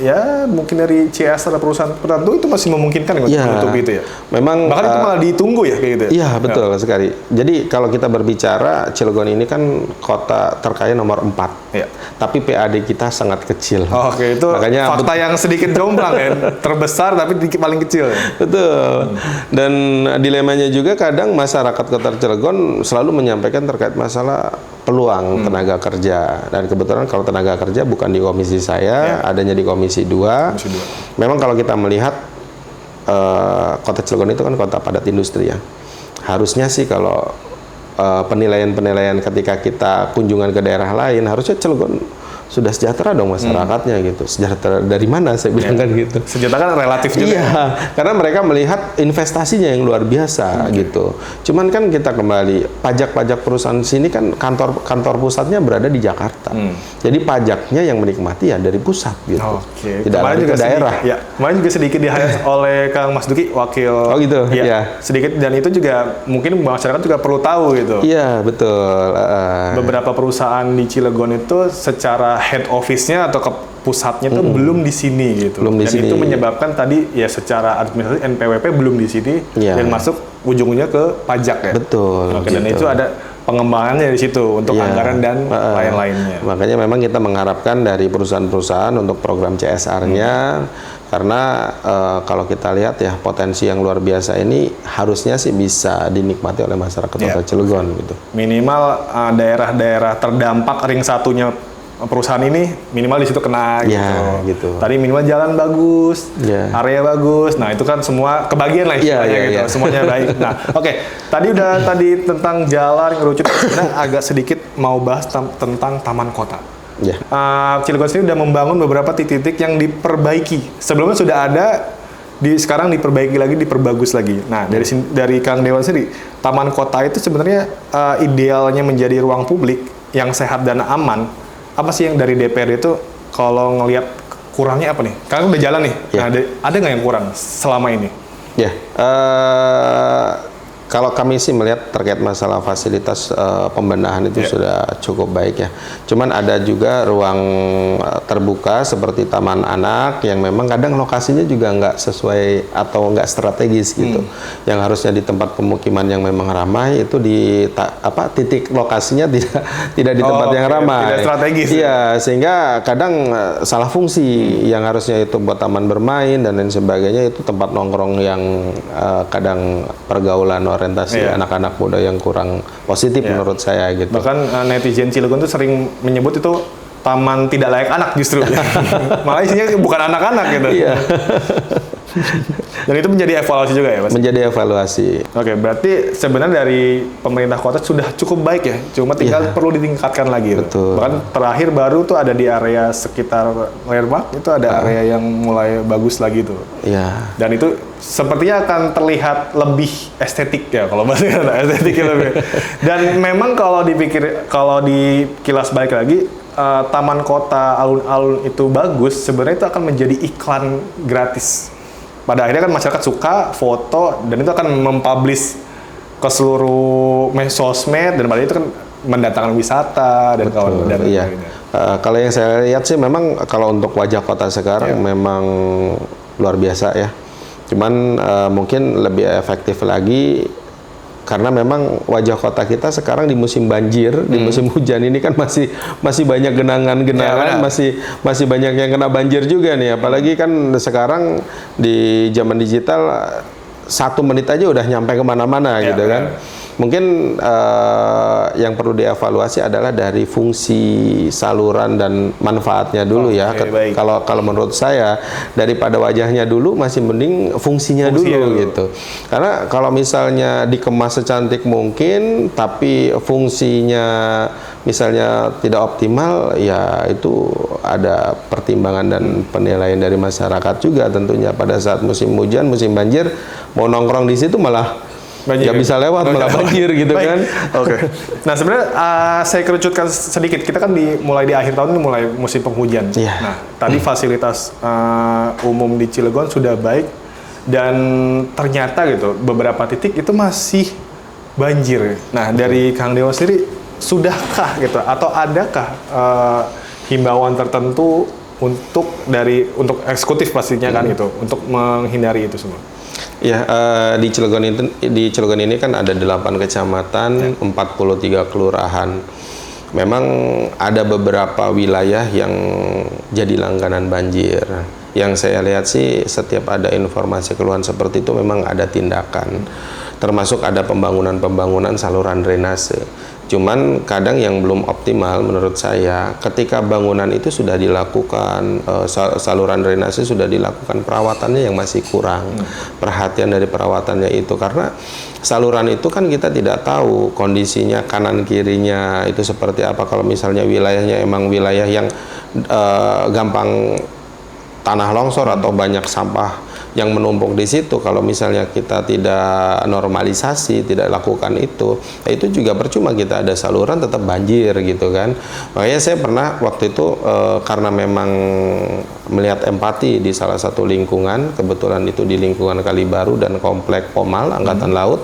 ya mungkin dari CSR perusahaan tertentu itu masih memungkinkan untuk menutup itu ya. Memang bahkan itu malah ditunggu ya kayak gitu. Iya, betul sekali. Jadi kalau kita berbicara Cilegon ini kan kota terkaya nomor 4. Tapi PAD kita sangat kecil. Oke, itu makanya fakta yang sedikit jomplang ya. Terbesar tapi paling kecil. Betul. Dan dilemanya juga kadang masyarakat Kota Cilegon selalu menyampaikan terkait masalah peluang tenaga kerja, dan kebetulan kalau tenaga kerja bukan di komisi saya, adanya di komisi 2. Memang kalau kita melihat Kota Cilegon itu kan kota padat industri ya. Harusnya sih kalau penilaian-penilaian ketika kita kunjungan ke daerah lain, harusnya Cilegon sudah sejahtera dong masyarakatnya gitu. Sejahtera dari mana saya bilang kan gitu. Sejahtera kan relatif juga. Iya, karena mereka melihat investasinya yang luar biasa gitu. Cuman kan kita kembali, pajak-pajak perusahaan sini kan kantor pusatnya berada di Jakarta. Jadi pajaknya yang menikmati ya dari pusat gitu. Tidak lagi ke daerah. Kemarin juga sedikit di-highlight oleh Kang Mas Duki, wakil. Oh gitu. Sedikit, dan itu juga mungkin masyarakat juga perlu tahu gitu. Iya, betul. Beberapa perusahaan di Cilegon itu secara head office-nya atau ke pusatnya tuh belum di sini gitu. Dan itu menyebabkan tadi ya secara administrasi NPWP belum di sini dan masuk ujung-ujungnya ke pajak ya. Betul. Dan itu ada pengembangannya di situ untuk anggaran dan lain-lainnya. Makanya memang kita mengharapkan dari perusahaan-perusahaan untuk program CSR-nya, karena kalau kita lihat ya potensi yang luar biasa ini harusnya sih bisa dinikmati oleh masyarakat Kota Cilegon gitu. Minimal daerah-daerah terdampak ring satunya perusahaan ini minimal di situ kena gitu. Tadi minimal jalan bagus, area bagus. Nah, itu kan semua kebagian lah istilahnya gitu. Semuanya baik. Nah, tadi tentang jalan ngerucut, sebenarnya agak sedikit mau bahas tentang taman kota. Cilegon sendiri sudah membangun beberapa titik-titik yang diperbaiki. Sebelumnya sudah ada, sekarang diperbaiki lagi, diperbagus lagi. Nah, dari Kang Dewan sendiri, taman kota itu sebenarnya idealnya menjadi ruang publik yang sehat dan aman. Apa sih yang dari DPRD itu kalau ngelihat kurangnya apa nih? Karena udah jalan nih. Nah, ada nggak yang kurang selama ini? Kalau kami sih melihat terkait masalah fasilitas pembenahan itu sudah cukup baik ya. Cuman ada juga ruang terbuka seperti taman anak yang memang kadang lokasinya juga nggak sesuai atau nggak strategis gitu. Yang harusnya di tempat pemukiman yang memang ramai itu di titik lokasinya tidak di tempat yang ramai. Tidak strategis. Iya, sehingga kadang salah fungsi. Yang harusnya itu buat taman bermain dan lain sebagainya, itu tempat nongkrong yang kadang pergaulan orientasi anak-anak muda yang kurang positif menurut saya gitu. Bahkan netizen Cilegon tuh sering menyebut itu taman tidak layak anak justru. Malah isinya bukan anak-anak gitu. Dan itu menjadi evaluasi juga ya, Mas? Menjadi evaluasi. Oke, berarti sebenarnya dari pemerintah kota sudah cukup baik ya, cuma tinggal perlu ditingkatkan lagi. Betul. Bahkan terakhir baru tuh ada di area sekitar Landmark, itu ada area yang mulai bagus lagi tuh. Iya. Dan itu sepertinya akan terlihat lebih estetik ya, kalau bahasa estetiknya lebih. Dan memang kalau dikilas balik lagi, taman kota alun-alun itu bagus, sebenarnya itu akan menjadi iklan gratis. Pada akhirnya kan masyarakat suka foto dan itu akan mempublish ke seluruh sosmed dan pada itu kan mendatangkan wisata dan kawan-kawan. Iya. Kalau yang saya lihat sih memang kalau untuk wajah kota sekarang memang luar biasa ya. Cuman mungkin lebih efektif lagi karena memang wajah kota kita sekarang di musim banjir, di musim hujan ini kan masih banyak genangan-genangan, masih banyak yang kena banjir juga nih. Apalagi kan sekarang di zaman digital 1 menit aja udah nyampe kemana-mana gitu kan. Mungkin yang perlu dievaluasi adalah dari fungsi saluran dan manfaatnya dulu ya. Kalau menurut saya daripada wajahnya dulu masih mending fungsinya dulu gitu. Karena kalau misalnya dikemas secantik mungkin tapi fungsinya misalnya tidak optimal, ya itu ada pertimbangan dan penilaian dari masyarakat juga tentunya. Pada saat musim hujan, musim banjir, mau nongkrong di situ malah nggak bisa lewat, malah banjir gitu kan. Oke. Nah sebenarnya saya kerucutkan sedikit. Kita kan mulai di akhir tahun ini mulai musim penghujan. Nah tadi fasilitas umum di Cilegon sudah baik dan ternyata gitu beberapa titik itu masih banjir. Nah dari Kang Dewa sendiri sudahkah gitu atau adakah himbauan tertentu untuk eksekutif pastinya kan gitu untuk menghindari itu semua? Ya, di Cilegon ini kan ada 8 kecamatan, 43 kelurahan. Memang ada beberapa wilayah yang jadi langganan banjir. Yang saya lihat sih setiap ada informasi keluhan seperti itu memang ada tindakan. Termasuk ada pembangunan saluran drainase. Cuman kadang yang belum optimal menurut saya ketika bangunan itu sudah dilakukan saluran drainase sudah dilakukan, perawatannya yang masih kurang. Perhatian dari perawatannya itu karena saluran itu kan kita tidak tahu kondisinya kanan kirinya itu seperti apa. Kalau misalnya wilayahnya emang wilayah yang gampang tanah longsor atau banyak sampah yang menumpuk di situ, kalau misalnya kita tidak normalisasi, tidak lakukan itu, ya itu juga percuma, kita ada saluran tetap banjir gitu kan. Makanya saya pernah waktu itu karena memang melihat empati di salah satu lingkungan, kebetulan itu di lingkungan Kalibaru dan Komplek Pomal Angkatan Laut.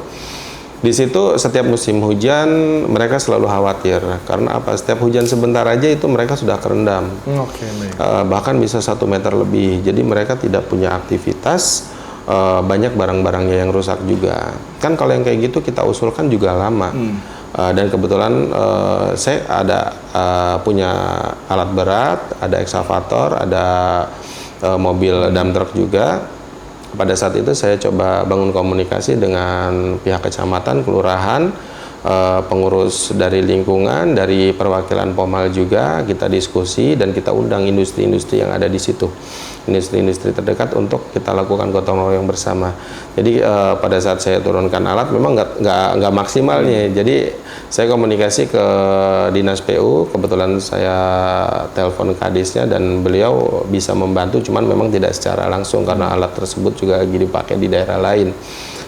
Di situ setiap musim hujan mereka selalu khawatir karena apa? Setiap hujan sebentar aja itu mereka sudah kerendam. Bahkan bisa 1 meter lebih. Jadi mereka tidak punya aktivitas, banyak barang-barangnya yang rusak juga. Kan kalau yang kayak gitu kita usulkan juga lama. Dan kebetulan saya ada punya alat berat, ada eksavator, ada mobil dump truck juga. Pada saat itu saya coba bangun komunikasi dengan pihak kecamatan, kelurahan, pengurus dari lingkungan, dari perwakilan Pomal juga, kita diskusi dan kita undang industri-industri yang ada di situ, industri-industri terdekat untuk kita lakukan gotong royong bersama. Jadi pada saat saya turunkan alat memang nggak maksimal nih. Jadi saya komunikasi ke Dinas PU, kebetulan saya telepon kadisnya dan beliau bisa membantu, cuman memang tidak secara langsung karena alat tersebut juga lagi dipakai di daerah lain.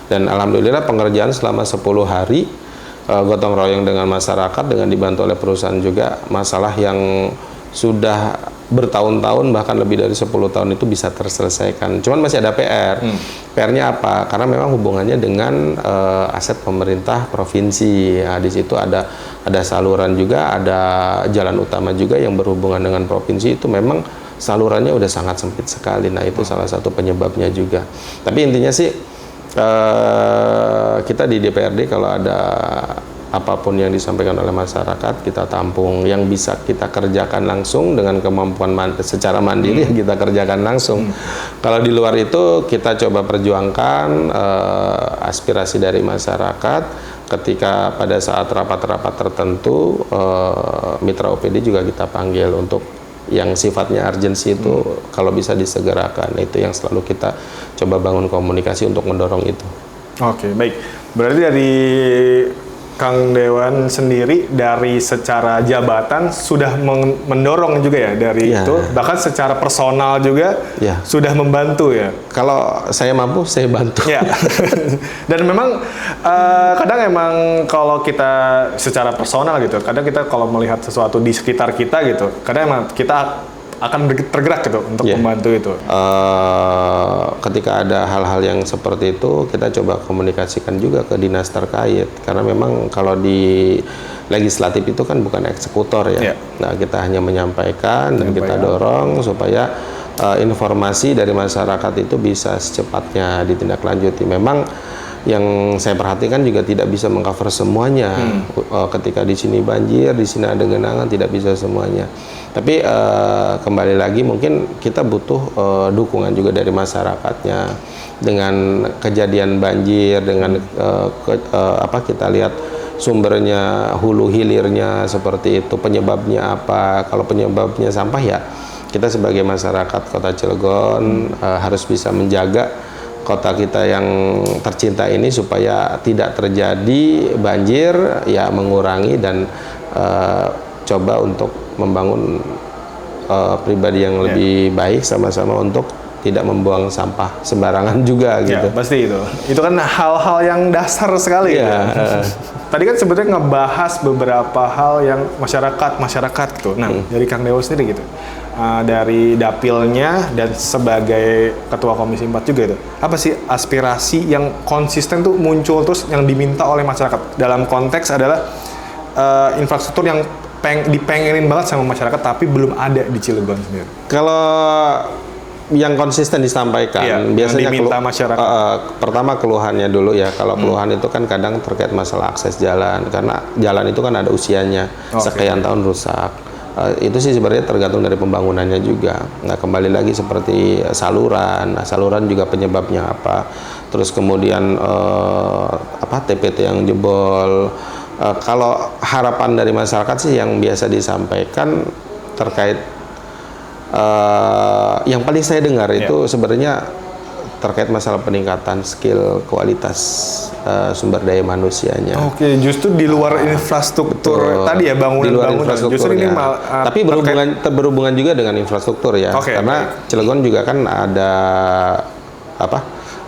Dan alhamdulillah pengerjaan selama 10 hari gotong royong dengan masyarakat dengan dibantu oleh perusahaan juga, masalah yang sudah bertahun-tahun bahkan lebih dari 10 tahun itu bisa terselesaikan. Cuman masih ada PR. PR-nya apa? Karena memang hubungannya dengan aset pemerintah provinsi. Nah, di situ ada saluran juga, ada jalan utama juga yang berhubungan dengan provinsi, itu memang salurannya udah sangat sempit sekali. Nah, itu salah satu penyebabnya juga. Tapi intinya sih kita di DPRD kalau ada apapun yang disampaikan oleh masyarakat kita tampung, yang bisa kita kerjakan langsung dengan kemampuan secara mandiri kita kerjakan langsung. Kalau di luar itu kita coba perjuangkan aspirasi dari masyarakat. Ketika pada saat rapat-rapat tertentu mitra OPD juga kita panggil untuk yang sifatnya urgensi itu kalau bisa disegerakan. Itu yang selalu kita coba bangun komunikasi untuk mendorong itu. Oke, baik. Berarti dari Kang Dewan sendiri dari secara jabatan sudah mendorong juga ya dari Ya. itu, bahkan secara personal juga Ya. sudah membantu ya. Kalau saya mampu, saya bantu. Ya. Dan memang kadang emang kalau kita secara personal gitu, kadang kita kalau melihat sesuatu di sekitar kita gitu, kadang emang kita akan tergerak gitu untuk Ya. membantu itu. Ketika ada hal-hal yang seperti itu, kita coba komunikasikan juga ke dinas terkait, karena memang kalau di legislatif itu kan bukan eksekutor ya. Ya. Nah, kita hanya menyampaikan dan kita dorong supaya informasi dari masyarakat itu bisa secepatnya ditindaklanjuti. Memang yang saya perhatikan juga tidak bisa mengcover semuanya. Ketika di sini banjir, di sini ada genangan, tidak bisa semuanya. Tapi kembali lagi mungkin kita butuh dukungan juga dari masyarakatnya. Dengan kejadian banjir, dengan kita lihat sumbernya, hulu hilirnya seperti itu, penyebabnya apa? Kalau penyebabnya sampah ya, kita sebagai masyarakat Kota Cilegon harus bisa menjaga kota kita yang tercinta ini supaya tidak terjadi banjir, ya mengurangi dan coba untuk membangun pribadi yang lebih baik sama-sama untuk tidak membuang sampah sembarangan juga gitu. Ya, pasti itu. Itu kan hal-hal yang dasar sekali Iya. ya. Tadi kan sebetulnya ngebahas beberapa hal yang masyarakat gitu. Nah, dari Kang Dewo sendiri gitu. Dari dapilnya dan sebagai ketua Komisi 4 juga itu. Apa sih aspirasi yang konsisten tuh muncul terus yang diminta oleh masyarakat? Dalam konteks adalah infrastruktur yang dipengenin banget sama masyarakat tapi belum ada di Cilegon sendiri. Kalau yang konsisten disampaikan, Iya, biasanya yang diminta masyarakat. pertama keluhannya dulu ya. Kalau keluhan itu kan kadang terkait masalah akses jalan, karena jalan itu kan ada usianya, sekian tahun rusak. Itu sih sebenarnya tergantung dari pembangunannya juga. Nah, kembali lagi seperti saluran. Nah, saluran juga penyebabnya apa? Terus kemudian TPT yang jebol. Kalau harapan dari masyarakat sih yang biasa disampaikan terkait yang paling saya dengar itu sebenarnya terkait masalah peningkatan skill kualitas sumber daya manusianya. Oke, justru di luar infrastruktur tadi ya, bangunan-bangunan. Justru ini tapi berhubungan juga dengan infrastruktur ya. Karena Cilegon juga kan ada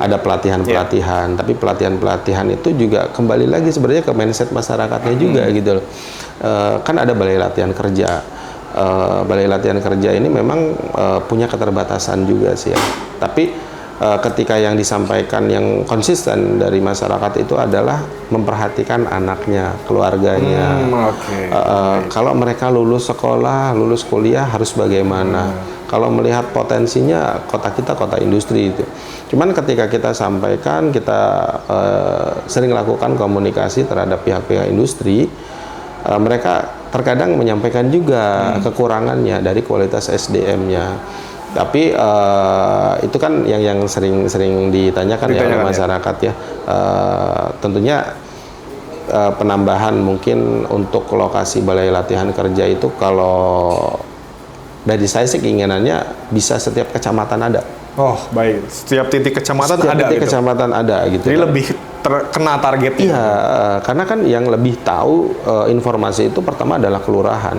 ada pelatihan-pelatihan, tapi pelatihan-pelatihan itu juga kembali lagi sebenarnya ke mindset masyarakatnya juga gitu loh. Kan ada balai latihan kerja. Balai latihan kerja ini memang punya keterbatasan juga sih ya. Tapi ketika yang disampaikan yang konsisten dari masyarakat itu adalah memperhatikan anaknya, keluarganya. Kalau mereka lulus sekolah, lulus kuliah harus bagaimana? Kalau melihat potensinya kota kita kota industri itu. Cuman ketika kita sampaikan, kita sering lakukan komunikasi terhadap pihak-pihak industri, mereka terkadang menyampaikan juga kekurangannya dari kualitas SDM-nya. Tapi itu kan yang sering ditanyakan ya oleh masyarakat ya. Tentunya penambahan mungkin untuk lokasi balai latihan kerja itu kalau dari saya sih keinginannya bisa setiap kecamatan ada. Oh, baik. Setiap titik kecamatan Setiap ada titik gitu. kecamatan ada gitu. Jadi lebih kena targetnya. Iya, karena kan yang lebih tahu informasi itu pertama adalah kelurahan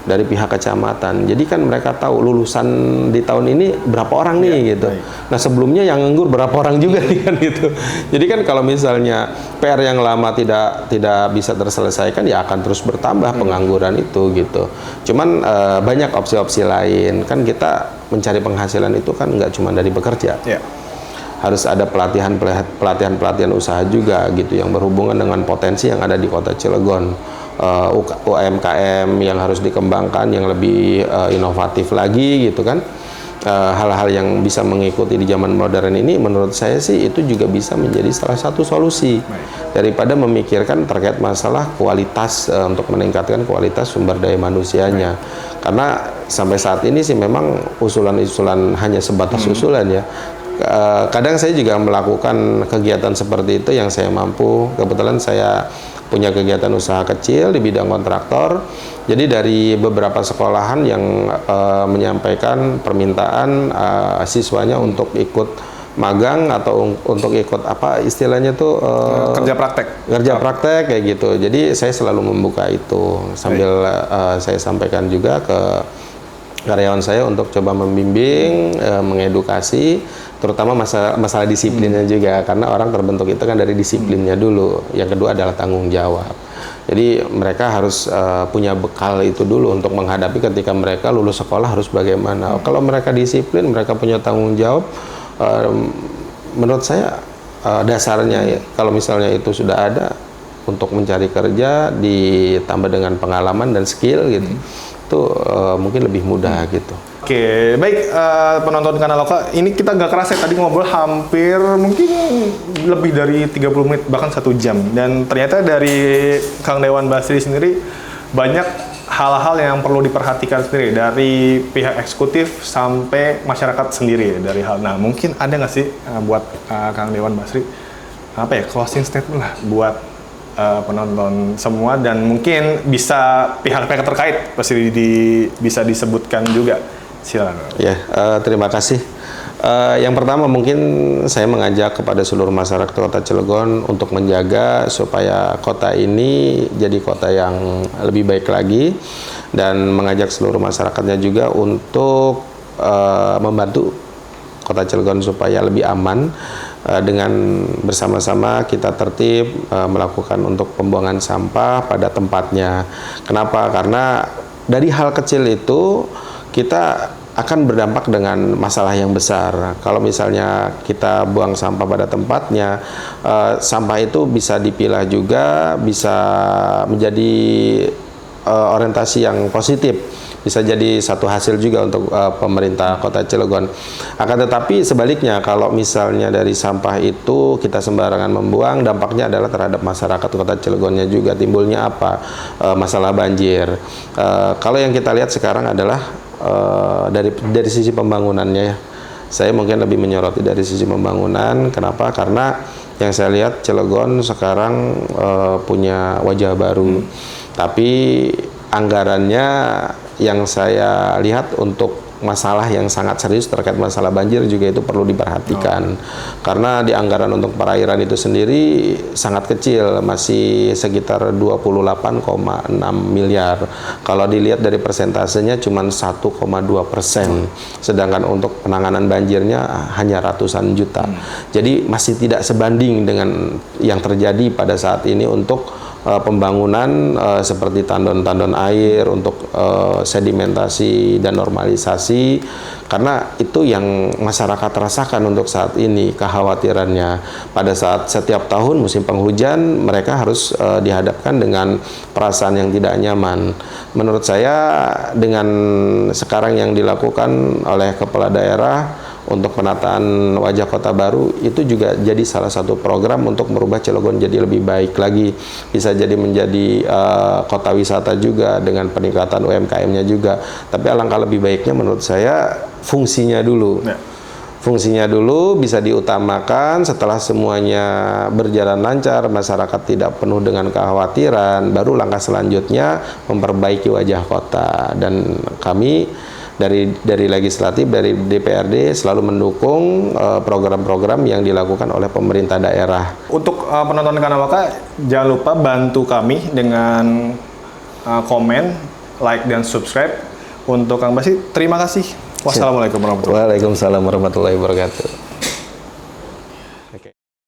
dari pihak kecamatan. Jadi kan mereka tahu lulusan di tahun ini berapa orang nih gitu. Nah, sebelumnya yang nganggur berapa orang juga nih kan gitu. Jadi kan kalau misalnya PR yang lama tidak bisa terselesaikan ya akan terus bertambah pengangguran itu gitu. Cuman banyak opsi-opsi lain. Kan kita mencari penghasilan itu kan nggak cuma dari bekerja. Harus ada pelatihan usaha juga gitu yang berhubungan dengan potensi yang ada di Kota Cilegon. UMKM yang harus dikembangkan yang lebih inovatif lagi gitu kan. Hal-hal yang bisa mengikuti di zaman modern ini menurut saya sih itu juga bisa menjadi salah satu solusi daripada memikirkan terkait masalah kualitas untuk meningkatkan kualitas sumber daya manusianya. Karena sampai saat ini sih memang usulan-usulan hanya sebatas usulan ya. kadang saya juga melakukan kegiatan seperti itu yang saya mampu. Kebetulan saya punya kegiatan usaha kecil di bidang kontraktor. Jadi dari beberapa sekolahan yang menyampaikan permintaan siswanya untuk ikut magang atau untuk ikut apa istilahnya tuh kerja praktek kayak gitu. Jadi saya selalu membuka itu sambil saya sampaikan juga ke karyawan saya untuk coba membimbing, mengedukasi, terutama masalah disiplinnya juga, karena orang terbentuk itu kan dari disiplinnya dulu. Yang kedua adalah tanggung jawab. Jadi mereka harus punya bekal itu dulu untuk menghadapi ketika mereka lulus sekolah harus bagaimana. Kalau mereka disiplin, mereka punya tanggung jawab. Menurut saya dasarnya ya, kalau misalnya itu sudah ada untuk mencari kerja ditambah dengan pengalaman dan skill gitu, itu mungkin lebih mudah gitu. Oke, baik penonton Kanal Loka, ini kita nggak kerasa tadi ngobrol hampir mungkin lebih dari 30 menit bahkan 1 jam, dan ternyata dari Kang Dewan Basri sendiri banyak hal-hal yang perlu diperhatikan sendiri dari pihak eksekutif sampai masyarakat sendiri dari hal. Nah, mungkin ada nggak sih buat Kang Dewan Basri apa ya closing statement lah buat penonton semua, dan mungkin bisa pihak-pihak terkait pasti bisa disebutkan juga. Silakan. Ya, terima kasih. Yang pertama mungkin saya mengajak kepada seluruh masyarakat Kota Cilegon untuk menjaga supaya kota ini jadi kota yang lebih baik lagi, dan mengajak seluruh masyarakatnya juga untuk membantu Kota Cilegon supaya lebih aman dengan bersama-sama kita tertib melakukan untuk pembuangan sampah pada tempatnya. Kenapa? Karena dari hal kecil itu kita akan berdampak dengan masalah yang besar. Kalau misalnya kita buang sampah pada tempatnya, sampah itu bisa dipilah juga, bisa menjadi orientasi yang positif, bisa jadi satu hasil juga untuk pemerintah Kota Cilegon. Akan tetapi sebaliknya, kalau misalnya dari sampah itu kita sembarangan membuang, dampaknya adalah terhadap masyarakat Kota Cilegonnya juga. Timbulnya apa? Masalah banjir. Kalau yang kita lihat sekarang adalah dari sisi pembangunannya ya. Saya mungkin lebih menyoroti dari sisi pembangunan. Kenapa? Karena yang saya lihat Cilegon sekarang punya wajah baru. Tapi anggarannya yang saya lihat untuk masalah yang sangat serius terkait masalah banjir juga itu perlu diperhatikan. Karena di anggaran untuk perairan itu sendiri sangat kecil, masih sekitar 28,6 miliar. Kalau dilihat dari persentasenya cuma 1,2%. Sedangkan untuk penanganan banjirnya hanya ratusan juta. Jadi masih tidak sebanding dengan yang terjadi pada saat ini untuk pembangunan seperti tandon-tandon air untuk sedimentasi dan normalisasi, karena itu yang masyarakat rasakan untuk saat ini. Kekhawatirannya pada saat setiap tahun musim penghujan mereka harus dihadapkan dengan perasaan yang tidak nyaman. Menurut saya dengan sekarang yang dilakukan oleh kepala daerah untuk penataan wajah kota baru, itu juga jadi salah satu program untuk merubah Cilegon jadi lebih baik lagi. Bisa jadi menjadi kota wisata juga dengan peningkatan UMKM-nya juga. Tapi alangkah lebih baiknya menurut saya fungsinya dulu. Fungsinya dulu bisa diutamakan. Setelah semuanya berjalan lancar, masyarakat tidak penuh dengan kekhawatiran, baru langkah selanjutnya memperbaiki wajah kota. Dan kami dari legislatif, dari DPRD selalu mendukung program-program yang dilakukan oleh pemerintah daerah. Untuk penonton Kanal Loka, jangan lupa bantu kami dengan komen, like, dan subscribe. Untuk Kang Basri, terima kasih. Wassalamualaikum warahmatullahi wabarakatuh. Waalaikumsalam warahmatullahi wabarakatuh.